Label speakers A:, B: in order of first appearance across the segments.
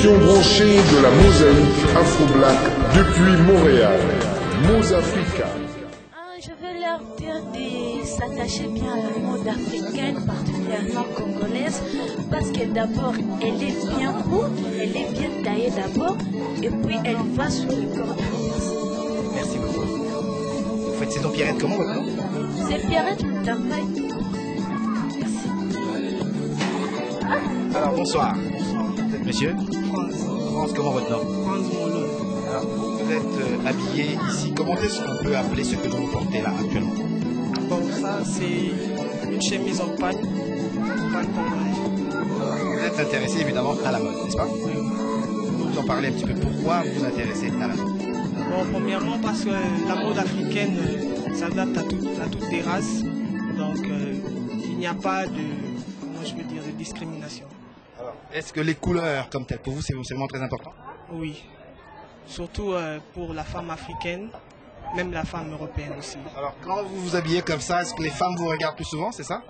A: l'émission branchée de la mosaïque Afro-Black depuis Montréal. Mozafrica.
B: Je veux leur dire de s'attacher bien à la mode africaine, particulièrement congolaise, parce que d'abord, elle est bien beau, elle est bien taillée d'abord, et puis elle va sur le corps de l'homme.
C: Merci beaucoup. Vous faites saison Pierrette comment votre nom?
B: C'est Pierrette Moutampaï. Merci.
C: Alors bonsoir. Vous êtes monsieur? France, comment votre nom? Alors vous êtes habillé ici. Comment est-ce qu'on peut appeler ce que vous portez là actuellement?
D: Bon, ça c'est une chemise en pagne congolais.
C: Vous êtes intéressé évidemment à la mode, n'est-ce pas? Vous nous en parlez un petit peu. Pourquoi vous vous intéressez à la mode?
D: Bon, premièrement parce que la mode africaine s'adapte à toutes les races. Donc il n'y a pas de, comment je veux dire, de discrimination.
C: Alors, est-ce que les couleurs comme telles, pour vous, c'est vraiment très important?
D: Oui. Surtout pour la femme africaine, même la femme européenne aussi.
C: Alors, quand vous vous habillez comme ça, est-ce que les femmes vous regardent plus souvent, c'est ça?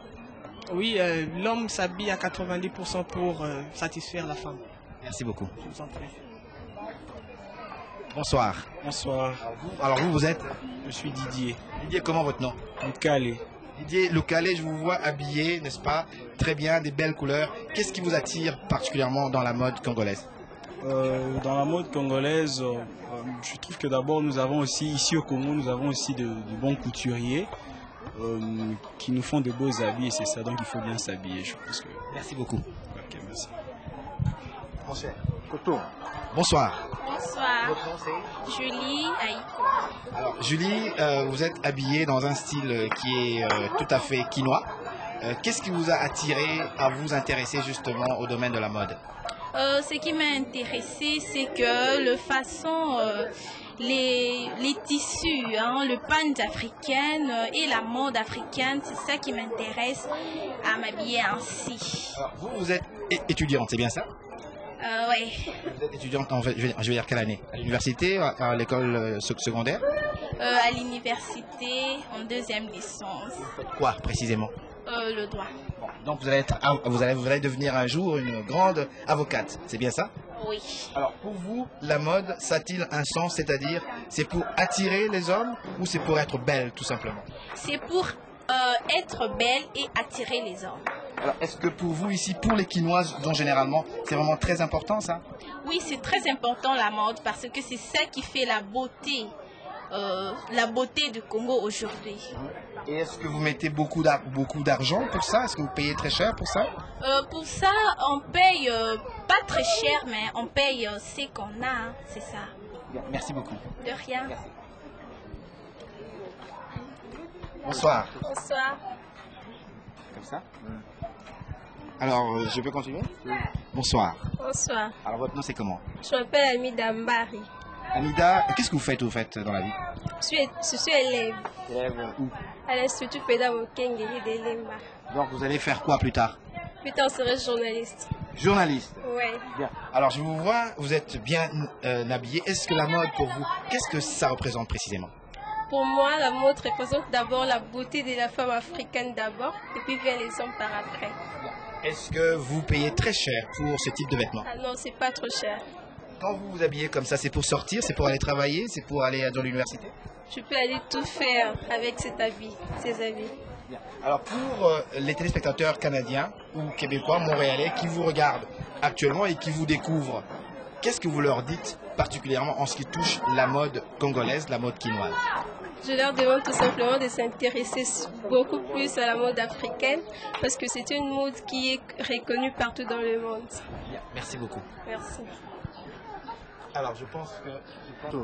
D: Oui, l'homme s'habille à 90% pour satisfaire la femme.
C: Merci beaucoup.
D: Je vous en prie.
C: Bonsoir.
E: Bonsoir,
C: Alors vous êtes?
E: je suis Didier
C: Didier, comment votre nom?
E: Lucalé.
C: Didier Lucalé, je vous vois habillé, n'est-ce pas? Très bien, des belles couleurs. Qu'est-ce qui vous attire particulièrement dans la mode congolaise?
E: Dans la mode congolaise, je trouve que d'abord nous avons aussi, ici au Congo, nous avons aussi de bons couturiers qui nous font de beaux habits et c'est ça, donc il faut bien s'habiller, je pense que...
C: Merci beaucoup.
E: Ok, merci.
C: Bonsoir.
B: Bonsoir,
C: Votre nom c'est?
B: Julie Aïko.
C: Alors Julie, vous êtes habillée dans un style qui est tout à fait quinois. Qu'est-ce qui vous a attiré à vous intéresser justement au domaine de la mode?
B: Ce qui m'a intéressé, c'est que le façon, les tissus, hein, le pan africaine et la mode africaine, c'est ça qui m'intéresse à m'habiller ainsi.
C: Alors, vous êtes étudiante, c'est bien ça?
B: Oui.
C: Vous êtes étudiante en, je vais dire quelle année? À l'université, à l'école secondaire?
B: À l'université, en deuxième licence.
C: Quoi précisément?
B: Le droit.
C: Donc vous allez devenir un jour une grande avocate, c'est bien ça?
B: Oui.
C: Alors pour vous, la mode, ça a-t-il un sens, c'est-à-dire c'est pour attirer les hommes ou c'est pour être belle tout simplement?
B: C'est pour être belle et attirer les hommes.
C: Alors est-ce que pour vous ici, pour les Quinoises, dont généralement, c'est vraiment très important ça?
B: Oui, c'est très important la mode parce que c'est ça qui fait la beauté du Congo aujourd'hui.
C: Et est-ce que vous mettez beaucoup d'argent pour ça? Est-ce que vous payez très cher pour ça?
B: Pour ça, on paye pas très cher, mais on paye ce qu'on a, hein, c'est ça.
C: Bien, merci beaucoup.
B: De rien.
C: Bonsoir.
B: Bonsoir.
C: Comme ça? Alors, je peux continuer? Bonsoir.
F: Bonsoir,
C: Alors votre nom c'est comment?
F: je m'appelle Amida Mbari.
C: Amida, qu'est-ce que vous faites dans la vie?
F: Je suis élève
C: Où?
F: à l'Institut Pédagogique de Limba.
C: Donc vous allez faire quoi plus tard?
F: Plus tard, je serai journaliste.
C: Journaliste.
F: Ouais.
C: Bien. Alors je vous vois, vous êtes bien habillé. Est-ce que la mode pour vous, qu'est-ce que ça représente précisément?
F: Pour moi, la mode représente d'abord la beauté de la femme africaine d'abord, et puis vient les hommes par après.
C: Est-ce que vous payez très cher pour ce type de vêtements?
F: Ah non, c'est pas trop cher.
C: Quand vous vous habillez comme ça, c'est pour sortir, c'est pour aller travailler, c'est pour aller dans l'université?
F: Je peux aller tout faire avec cet habit, ces habits.
C: Bien. Alors pour les téléspectateurs canadiens ou québécois, montréalais qui vous regardent actuellement et qui vous découvrent, qu'est-ce que vous leur dites particulièrement en ce qui touche la mode congolaise, la mode quinoise?
F: Je leur demande tout simplement de s'intéresser beaucoup plus à la mode africaine parce que c'est une mode qui est reconnue partout dans le monde.
C: Bien. Merci beaucoup.
F: Merci.
C: Alors je pense que...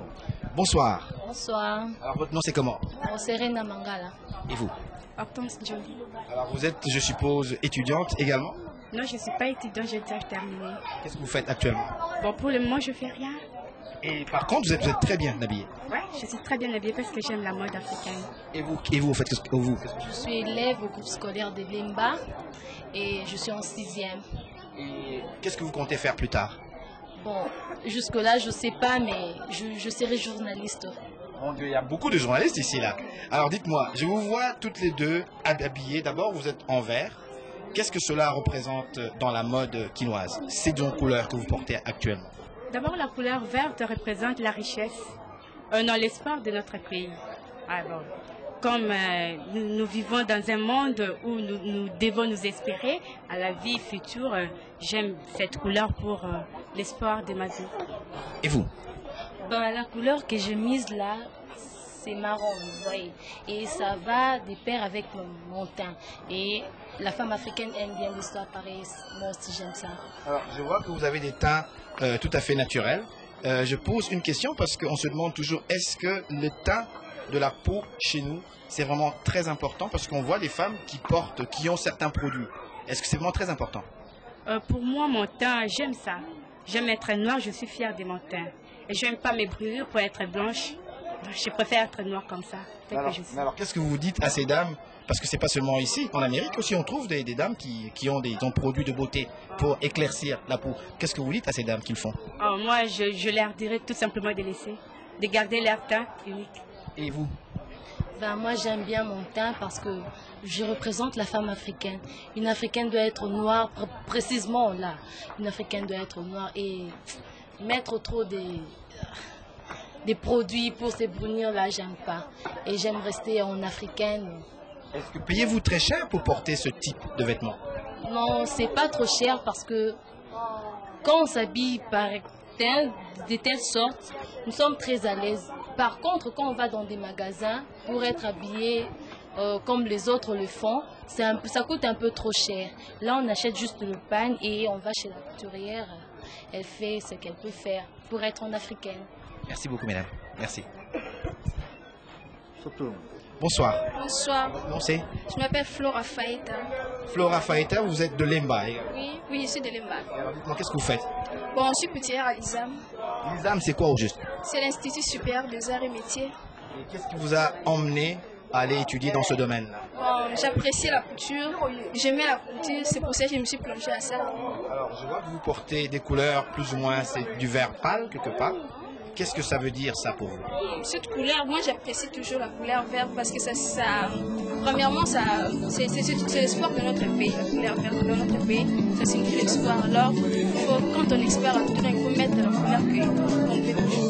C: Bonsoir.
G: Bonsoir,
C: Alors votre nom c'est comment?
G: Serena Mangala.
C: Et vous?
G: Hortense Jolie.
C: Alors vous êtes, je suppose, étudiante également?
G: Non, je ne suis pas étudiante, j'ai déjà terminé.
C: Qu'est-ce que vous faites actuellement?
G: Bon, pour le moment, je ne fais rien.
C: Et par contre, vous êtes très bien habillée.
G: Ouais, je suis très bien habillée parce que j'aime la mode africaine.
C: Et vous faites qu'est-ce que vous?
G: Je suis élève au groupe scolaire de Limba et je suis en 6e.
C: Et qu'est-ce que vous comptez faire plus tard?
G: Bon, jusque-là, je ne sais pas, mais je serai journaliste.
C: Mon Dieu, il y a beaucoup de journalistes ici, là. Alors dites-moi, je vous vois toutes les deux habillées. D'abord, vous êtes en vert. Qu'est-ce que cela représente dans la mode quinoise, ces deux couleurs que vous portez actuellement?
H: D'abord, la couleur verte représente la richesse, dans l'espoir de notre pays. Alors, comme nous vivons dans un monde où nous devons nous espérer à la vie future, j'aime cette couleur pour l'espoir de ma vie.
C: Et vous?
G: La couleur que je mise là, c'est marron, vous voyez. Et ça va de pair avec mon teint. Et la femme africaine aime bien l'histoire, pareil. Moi aussi, j'aime ça.
C: Alors, je vois que vous avez des teints tout à fait naturels. Je pose une question parce qu'on se demande toujours, est-ce que le teint de la peau chez nous, c'est vraiment très important? Parce qu'on voit des femmes qui ont certains produits. Est-ce que c'est vraiment très important?
H: Pour moi, mon teint, j'aime ça. J'aime être noire, je suis fière de mon teint. Et je n'aime pas mes brûlures pour être blanche. Je préfère être noire comme ça.
C: Alors, qu'est-ce que vous dites à ces dames? Parce que c'est pas seulement ici, en Amérique aussi, on trouve des dames qui ont des produits de beauté pour éclaircir la peau. Qu'est-ce que vous dites à ces dames qu'ils font?
H: Moi, je leur dirais tout simplement de laisser, de garder leur teint unique.
C: Et vous?
G: Moi, j'aime bien mon teint parce que je représente la femme africaine. Une africaine doit être noire, précisément là. Une africaine doit être noire et mettre trop des produits pour se brunir, là, j'aime pas. Et j'aime rester en africaine.
C: Est-ce que payez-vous très cher pour porter ce type de vêtements?
G: Non, c'est pas trop cher parce que quand on s'habille de telle sorte, nous sommes très à l'aise. Par contre, quand on va dans des magasins pour être habillé comme les autres le font, ça coûte un peu trop cher. Là, on achète juste le pain et on va chez la couturière. Elle fait ce qu'elle peut faire pour être en africaine.
C: Merci beaucoup, mesdames. Merci. Bonsoir.
F: Bonsoir.
C: Votre nom c'est?
F: Je m'appelle Flora Faïta.
C: Flora Faïta, vous êtes de Lemba également?
F: Oui, je suis de Lemba.
C: Alors dites-moi, qu'est-ce que vous faites?
F: Bon, je suis couturière à l'ISAM.
C: L'ISAM, c'est quoi au juste?
F: C'est l'Institut supérieur des arts et métiers.
C: Et qu'est-ce qui vous a emmené à aller étudier dans ce domaine-là?
F: Bon, j'apprécie la couture, j'aimais la couture, c'est pour ça que je me suis plongée à ça.
C: Alors, je vois que vous portez des couleurs plus ou moins, c'est du vert pâle quelque part. Qu'est-ce que ça veut dire ça pour vous?
F: Cette couleur, moi j'apprécie toujours la couleur verte parce que premièrement, c'est l'espoir de notre pays. La couleur verte de notre pays, ça signifie l'espoir. Alors, quand on espère, tout d'un coup mettre la couleur qu'on veut toujours.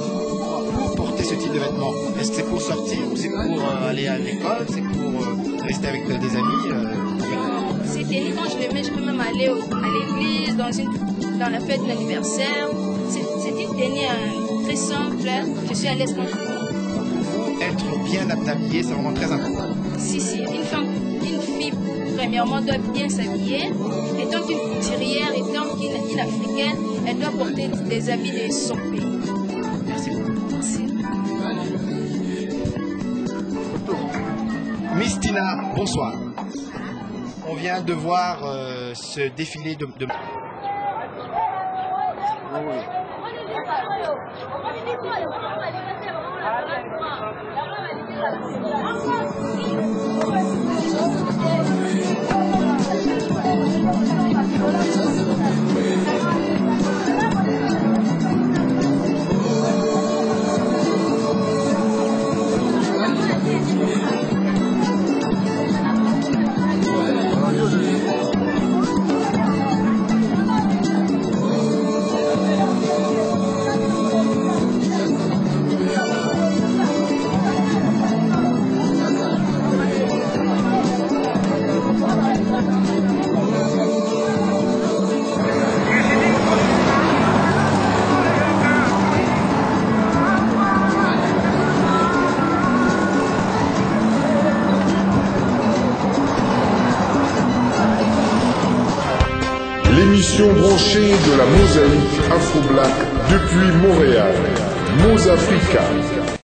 C: Vous portez ce type de vêtements, est-ce que c'est pour sortir ou c'est pour aller à l'école, c'est pour rester avec des amis?
F: C'est tenue quand je le mets, je peux même aller à l'église, dans la fête d'anniversaire. C'est une tenue très simple, je suis à l'aise quand je porte.
C: Être bien habillé, c'est vraiment très important.
F: Si, une fille, premièrement, doit bien s'habiller. Étant qu'une couturière, étant qu'une africaine, elle doit porter des habits de son pays.
C: Merci beaucoup.
F: Merci.
C: Miss Tina, bonsoir. On vient de voir ce défilé de...
A: L'émission branchée de la mosaïque Afro-Black depuis Montréal. Mozafrica.